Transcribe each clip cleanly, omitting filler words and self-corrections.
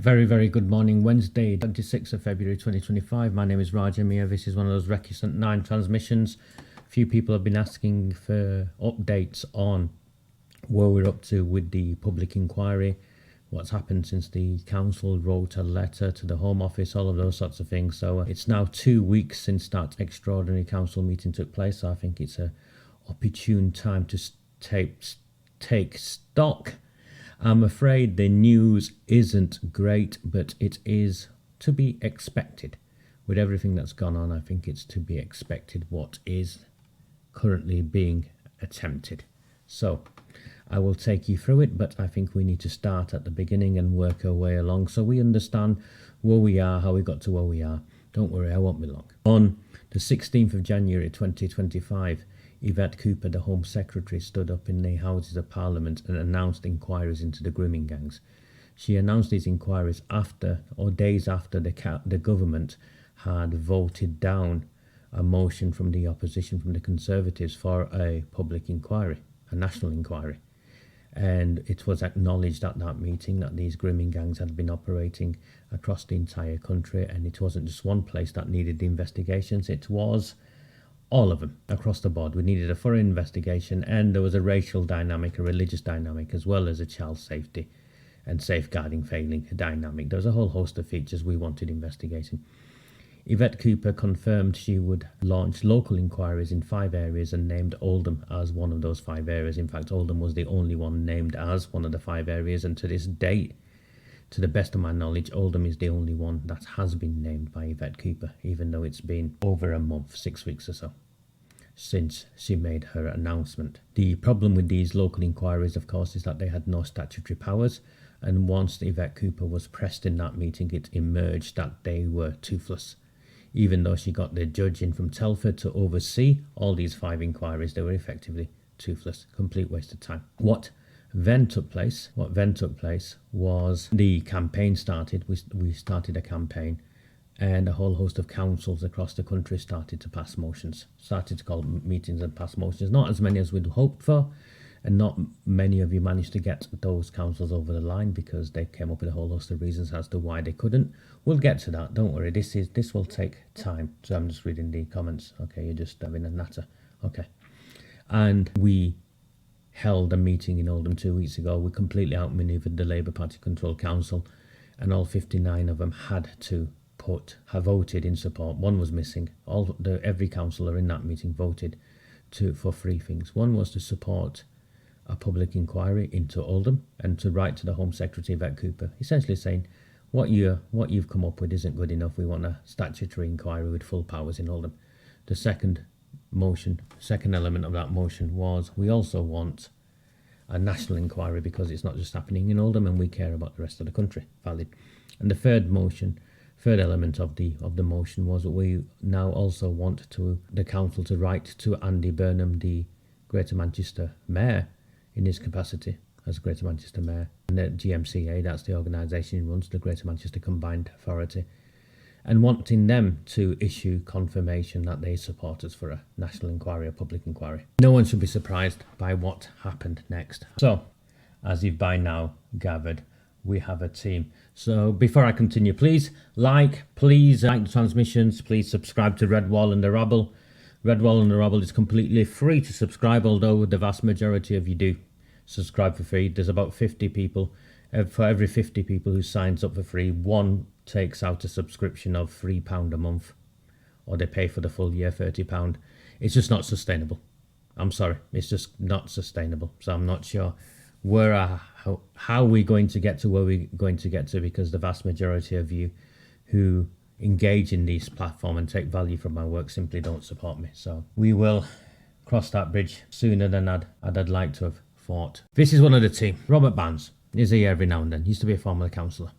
Very, very good morning. Wednesday, 26th of February 2025. My name is Raj Amir. This is one of those Recusant 9 transmissions. A few people have been asking for updates on where we're up to with the public inquiry, what's happened since the council wrote a letter to the Home Office, all of those sorts of things. So it's now 2 weeks since that extraordinary council meeting took place. So I think it's an opportune time to take stock. I'm afraid the news isn't great, but it is to be expected. With everything that's gone on, I think it's to be expected what is currently being attempted. So I will take you through it, but I think we need to start at the beginning and work our way along so we understand where we are, how we got to where we are. Don't worry, I won't be long. On the 16th of January 2025, Yvette Cooper, the Home Secretary, stood up in the Houses of Parliament and announced inquiries into the grooming gangs. She announced these inquiries after, or days after, the government had voted down a motion from the opposition, from the Conservatives, for a public inquiry, a national inquiry. And it was acknowledged at that meeting that these grooming gangs had been operating across the entire country, and it wasn't just one place that needed the investigations, it was all of them across the board. We needed a thorough investigation, and there was a racial dynamic, a religious dynamic, as well as a child safety and safeguarding failing dynamic. There was a whole host of features we wanted investigating. Yvette Cooper confirmed she would launch local inquiries in 5 areas and named Oldham as one of those 5 areas. In fact, Oldham was the only one named as one of the 5 areas, and to this date, to the best of my knowledge, Oldham is the only one that has been named by Yvette Cooper, even though it's been over a month, 6 weeks or so, since she made her announcement. The problem with these local inquiries, of course, is that they had no statutory powers, and once Yvette Cooper was pressed in that meeting, it emerged that they were toothless. Even though she got the judge in from Telford to oversee all these 5 inquiries, they were effectively toothless. Complete waste of time. What then took place was the campaign started. We started a campaign, and a whole host of councils across the country started to pass motions, started to call meetings and pass motions. Not as many as we'd hoped for, and not many of you managed to get those councils over the line because they came up with a whole host of reasons as to why they couldn't. We'll get to that, don't worry. This will take time. So I'm just reading the comments. Okay, you're just having a natter. Okay. And we held a meeting in Oldham 2 weeks ago. We completely outmaneuvered the Labour Party controlled council, and all 59 of them had to have voted in support. One was missing. Every councillor in that meeting voted for 3 things. One was to support a public inquiry into Oldham and to write to the Home Secretary, Yvette Cooper, essentially saying, what you've come up with isn't good enough. We want a statutory inquiry with full powers in Oldham. The second element of that motion was, we also want a national inquiry because it's not just happening in Oldham and we care about the rest of the country. Valid. And the third element of the motion was that we now also want the council to write to Andy Burnham, the Greater Manchester Mayor, in his capacity as Greater Manchester Mayor, and the GMCA, that's the organisation who runs the Greater Manchester Combined Authority, and wanting them to issue confirmation that they support us for a national inquiry, a public inquiry. No one should be surprised by what happened next. So, as you've by now gathered, we have a team. So before I continue, please like the transmissions, please subscribe to Redwall and the Rabble. Redwall and the Rabble is completely free to subscribe, although the vast majority of you do subscribe for free. There's about 50 people. For every 50 people who signs up for free, one takes out a subscription of £3 a month, or they pay for the full year, £30. It's just not sustainable. I'm sorry, it's just not sustainable. So I'm not sure how we're going to get to where we're going to get to, because the vast majority of you who engage in these platforms and take value from my work simply don't support me. So we will cross that bridge sooner than I'd like to have thought. This is one of the team. Robert Barnes is here every now and then. He used to be a former councillor.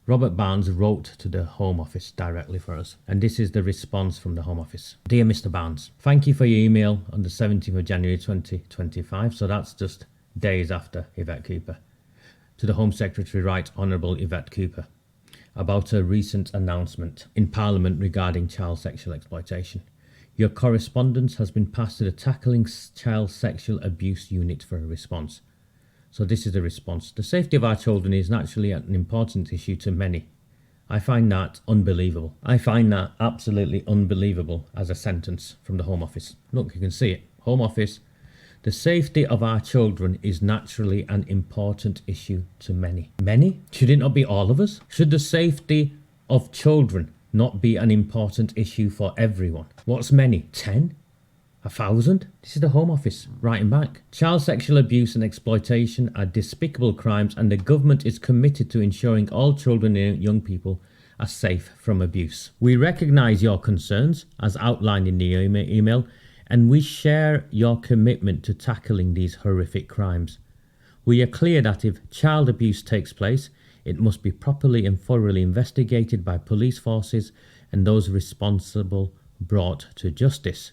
Robert Barnes wrote to the Home Office directly for us, and this is the response from the Home Office. Dear Mr. Barnes, thank you for your email on the 17th of January 2025, so that's just days after Yvette Cooper. To the Home Secretary, Right Honourable Yvette Cooper, about a recent announcement in Parliament regarding child sexual exploitation. Your correspondence has been passed to the Tackling Child Sexual Abuse Unit for a response. So this is the response. The safety of our children is naturally an important issue to many. I find that unbelievable. I find that absolutely unbelievable as a sentence from the Home Office. Look, you can see it. Home Office. The safety of our children is naturally an important issue to many. Many? Should it not be all of us? Should the safety of children not be an important issue for everyone? What's many? 10? 1,000? This is the Home Office writing back. Child sexual abuse and exploitation are despicable crimes, and the government is committed to ensuring all children and young people are safe from abuse. We recognise your concerns as outlined in the email, and we share your commitment to tackling these horrific crimes. We are clear that if child abuse takes place, it must be properly and thoroughly investigated by police forces and those responsible brought to justice.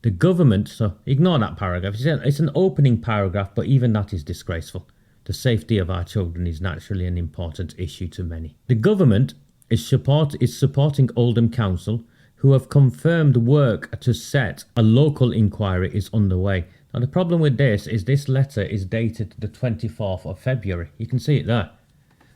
The government, so ignore that paragraph, it's an opening paragraph, but even that is disgraceful. The safety of our children is naturally an important issue to many. The government is supporting Oldham Council, who have confirmed work to set a local inquiry is underway. Now the problem with this is this letter is dated the 24th of February. You can see it there.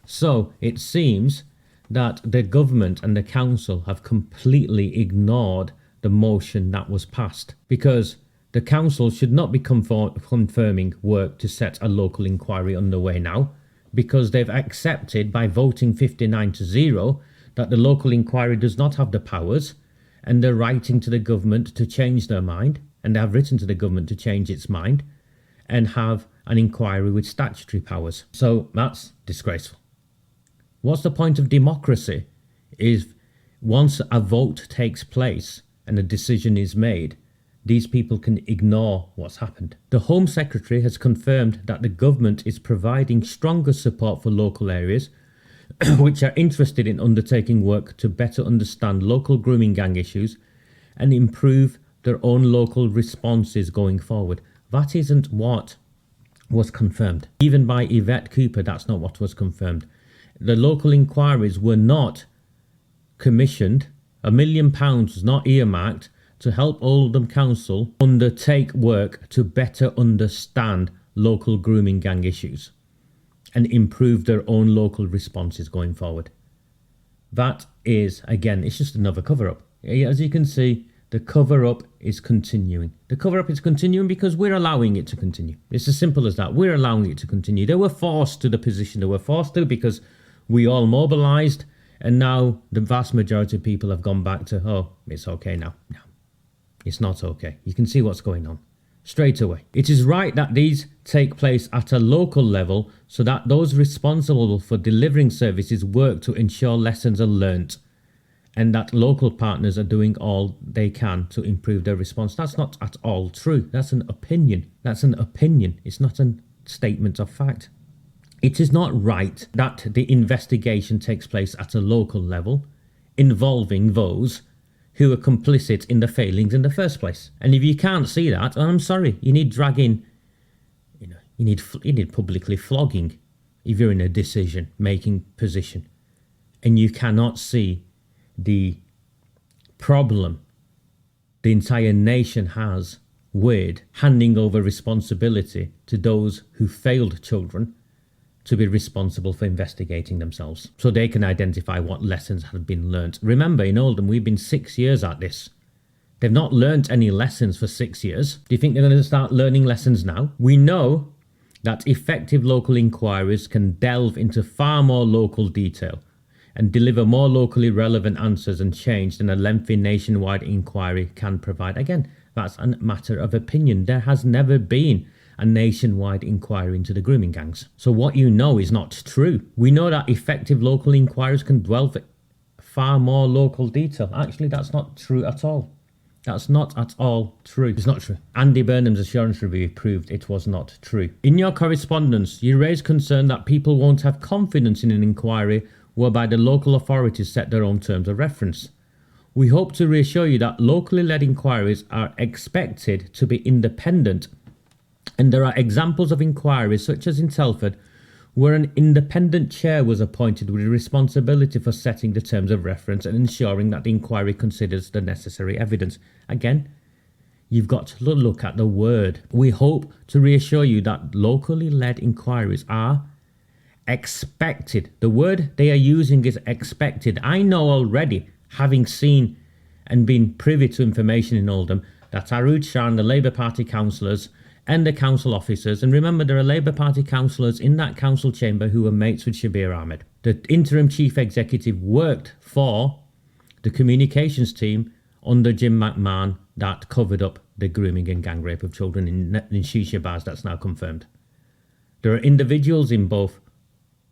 So it seems that the government and the council have completely ignored the motion that was passed, because the council should not be confirming work to set a local inquiry underway now, because they've accepted by voting 59-0 that the local inquiry does not have the powers, and they're writing to the government to change their mind, and they have written to the government to change its mind and have an inquiry with statutory powers. So that's disgraceful. What's the point of democracy if once a vote takes place and a decision is made, these people can ignore what's happened? The Home Secretary has confirmed that the government is providing stronger support for local areas which are interested in undertaking work to better understand local grooming gang issues and improve their own local responses going forward. That isn't what was confirmed. Even by Yvette Cooper, that's not what was confirmed. The local inquiries were not commissioned. £1 million was not earmarked to help Oldham Council undertake work to better understand local grooming gang issues and improve their own local responses going forward. That is, again, it's just another cover-up. As you can see, the cover-up is continuing. The cover-up is continuing because we're allowing it to continue. It's as simple as that. We're allowing it to continue. They were forced to the position they were forced to because we all mobilised, and now the vast majority of people have gone back to, oh, it's okay now. No, it's not okay. You can see what's going on straight away. It is right that these take place at a local level so that those responsible for delivering services work to ensure lessons are learnt and that local partners are doing all they can to improve their response. That's not at all true. That's an opinion. That's an opinion. It's not a statement of fact. It is not right that the investigation takes place at a local level involving those who are complicit in the failings in the first place. And if you can't see that, I'm sorry, you need dragging, you need publicly flogging if you're in a decision-making position. And you cannot see the problem the entire nation has with handing over responsibility to those who failed children to be responsible for investigating themselves so they can identify what lessons have been learnt. Remember, in Oldham, we've been 6 years at this. They've not learnt any lessons for 6 years. Do you think they're going to start learning lessons now? We know that effective local inquiries can delve into far more local detail and deliver more locally relevant answers and change than a lengthy nationwide inquiry can provide. Again, that's a matter of opinion. There has never been a nationwide inquiry into the grooming gangs. So what you know is not true. We know that effective local inquiries can delve far more local detail. Actually, that's not true at all. That's not at all true. It's not true. Andy Burnham's assurance review proved it was not true. In your correspondence, you raised concern that people won't have confidence in an inquiry whereby the local authorities set their own terms of reference. We hope to reassure you that locally led inquiries are expected to be independent, and there are examples of inquiries, such as in Telford, where an independent chair was appointed with responsibility for setting the terms of reference and ensuring that the inquiry considers the necessary evidence. Again, you've got to look at the word. We hope to reassure you that locally led inquiries are expected. The word they are using is expected. I know already, having seen and been privy to information in Oldham, that Arooj Shah and the Labour Party councillors and the council officers, and remember there are Labour Party councillors in that council chamber who were mates with Shabir Ahmed. The interim chief executive worked for the communications team under Jim McMahon that covered up the grooming and gang rape of children in shisha bars. That's now confirmed. There are individuals in both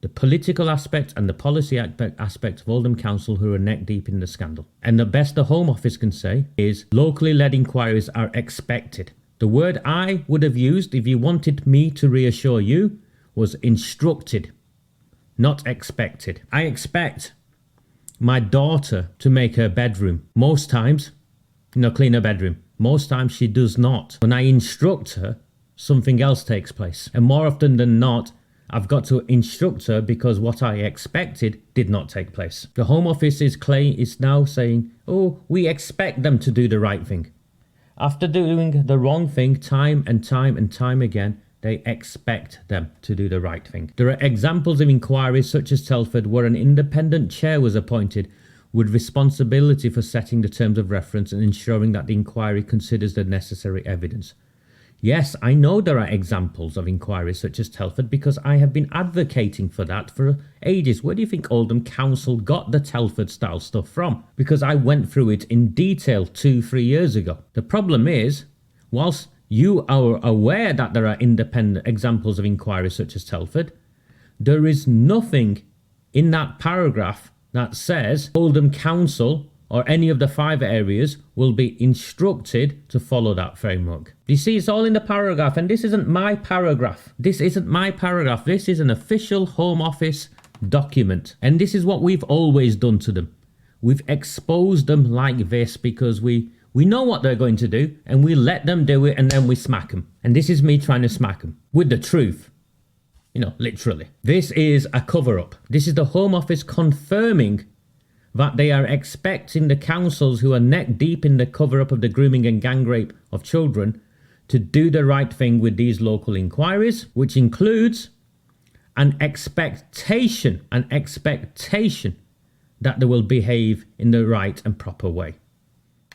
the political aspect and the policy aspect of Oldham Council who are neck deep in the scandal. And the best the Home Office can say is locally led inquiries are expected. The word I would have used if you wanted me to reassure you was instructed, not expected. I expect my daughter to make her bedroom. Most times, clean her bedroom. Most times she does not. When I instruct her, something else takes place. And more often than not, I've got to instruct her because what I expected did not take place. The Home Office is now saying, oh, we expect them to do the right thing. After doing the wrong thing time and time again, they expect them to do the right thing. There are examples of inquiries such as Telford where an independent chair was appointed with responsibility for setting the terms of reference and ensuring that the inquiry considers the necessary evidence. Yes, I know there are examples of inquiries such as Telford because I have been advocating for that for ages. Where do you think Oldham Council got the Telford style stuff from? Because I went through it in detail 2-3 years ago. The problem is, whilst you are aware that there are independent examples of inquiries such as Telford, there is nothing in that paragraph that says Oldham Council or any of the 5 areas will be instructed to follow that framework. You see, it's all in the paragraph, and this isn't my paragraph. This isn't my paragraph. This is an official Home Office document. And this is what we've always done to them. We've exposed them like this because we know what they're going to do, and we let them do it, and then we smack them. And this is me trying to smack them with the truth. Literally. This is a cover-up. This is the Home Office confirming that they are expecting the councils who are neck deep in the cover-up of the grooming and gang rape of children to do the right thing with these local inquiries, which includes an expectation that they will behave in the right and proper way,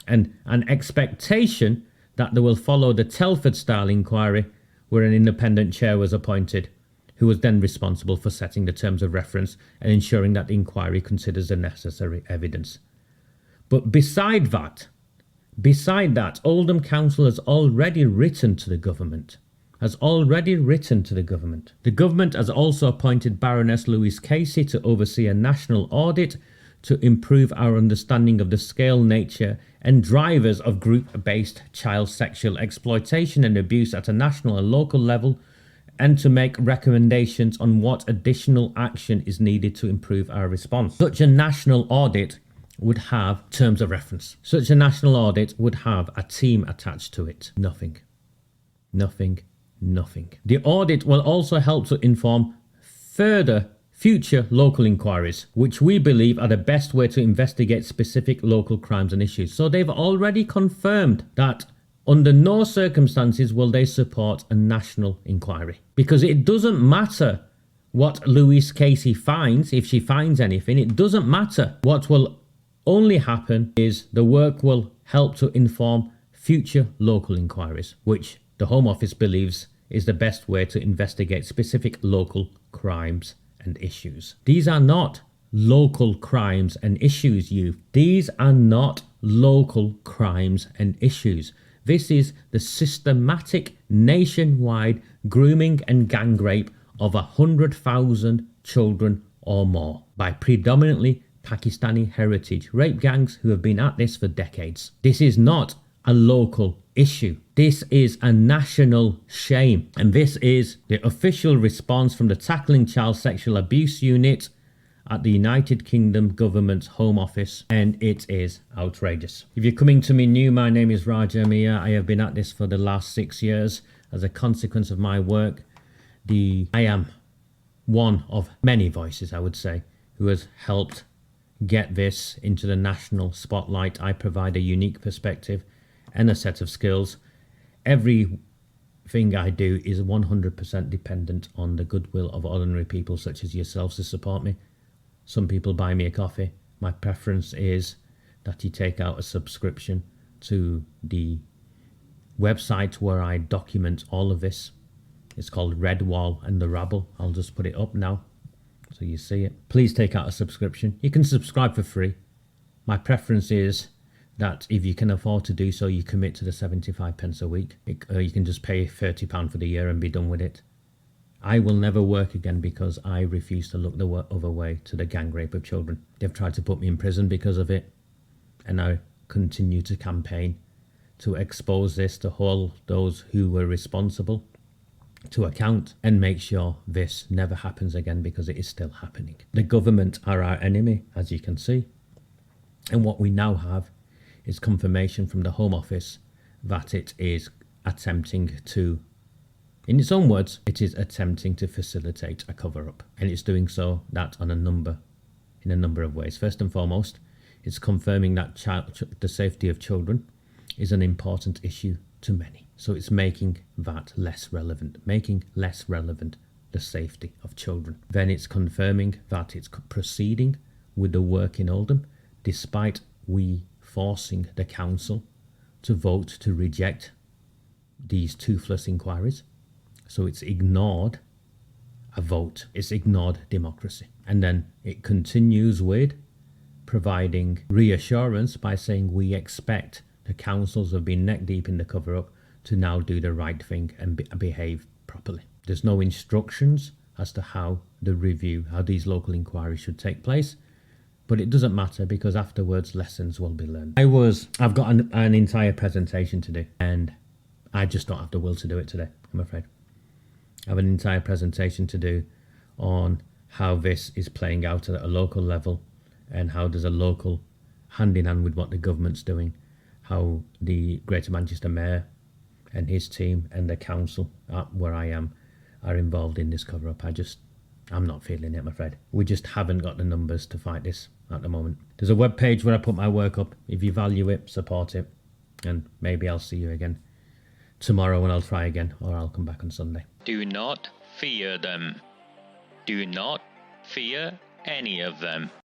and an expectation that they will follow the Telford-style inquiry where an independent chair was appointed, who was then responsible for setting the terms of reference and ensuring that the inquiry considers the necessary evidence. But beside that, Oldham Council has already written to the government. The government has also appointed Baroness Louise Casey to oversee a national audit to improve our understanding of the scale, nature and drivers of group-based child sexual exploitation and abuse at a national and local level, and to make recommendations on what additional action is needed to improve our response. Such a national audit would have terms of reference. Such a national audit would have a team attached to it. Nothing. The audit will also help to inform further future local inquiries, which we believe are the best way to investigate specific local crimes and issues. So they've already confirmed that under no circumstances will they support a national inquiry. Because it doesn't matter what Louise Casey finds, if she finds anything, it doesn't matter. What will only happen is the work will help to inform future local inquiries, which the Home Office believes is the best way to investigate specific local crimes and issues. These are not local crimes and issues, These are not local crimes and issues. This is the systematic nationwide grooming and gang rape of 100,000 children or more by predominantly Pakistani heritage rape gangs who have been at this for decades. This is not a local issue. This is a national shame. And this is the official response from the Tackling Child Sexual Abuse Unit at the United Kingdom Government's Home Office, and it is outrageous. If you're coming to me new, my name is Raja Mia. I have been at this for the last 6 years. As a consequence of my work, I am one of many voices, I would say, who has helped get this into the national spotlight. I provide a unique perspective, and a set of skills. Everything I do is 100% dependent on the goodwill of ordinary people such as yourselves to support me. Some people buy me a coffee. My preference is that you take out a subscription to the website where I document all of this. It's called Redwall and the Rabble. I'll just put it up now so you see it. Please take out a subscription. You can subscribe for free. My preference is that if you can afford to do so, you commit to the 75 pence a week. You can just pay £30 for the year and be done with it. I will never work again because I refuse to look the other way to the gang rape of children. They've tried to put me in prison because of it, and I continue to campaign to expose this, to hold those who were responsible to account, and make sure this never happens again, because it is still happening. The government are our enemy, as you can see, and what we now have is confirmation from the Home Office that it is attempting to, in its own words, it is attempting to facilitate a cover-up, and it's doing so in a number of ways. First and foremost, it's confirming that the safety of children is an important issue to many. So it's making that less relevant, making less relevant the safety of children. Then it's confirming that it's proceeding with the work in Oldham, despite we forcing the council to vote to reject these toothless inquiries. So it's ignored a vote, it's ignored democracy. And then it continues with providing reassurance by saying we expect the councils have been neck deep in the cover-up to now do the right thing and behave properly. There's no instructions as to how these local inquiries should take place, but it doesn't matter because afterwards lessons will be learned. I've got an entire presentation to do, and I just don't have the will to do it today, I'm afraid. I have an entire presentation to do on how this is playing out at a local level, and how there's a local hand in hand with what the government's doing, how the Greater Manchester Mayor and his team and the council where I am are involved in this cover-up. I'm not feeling it, I'm afraid. We just haven't got the numbers to fight this at the moment. There's a web page where I put my work up. If you value it, support it, and maybe I'll see you again tomorrow and I'll try again, or I'll come back on Sunday. Do not fear them. Do not fear any of them.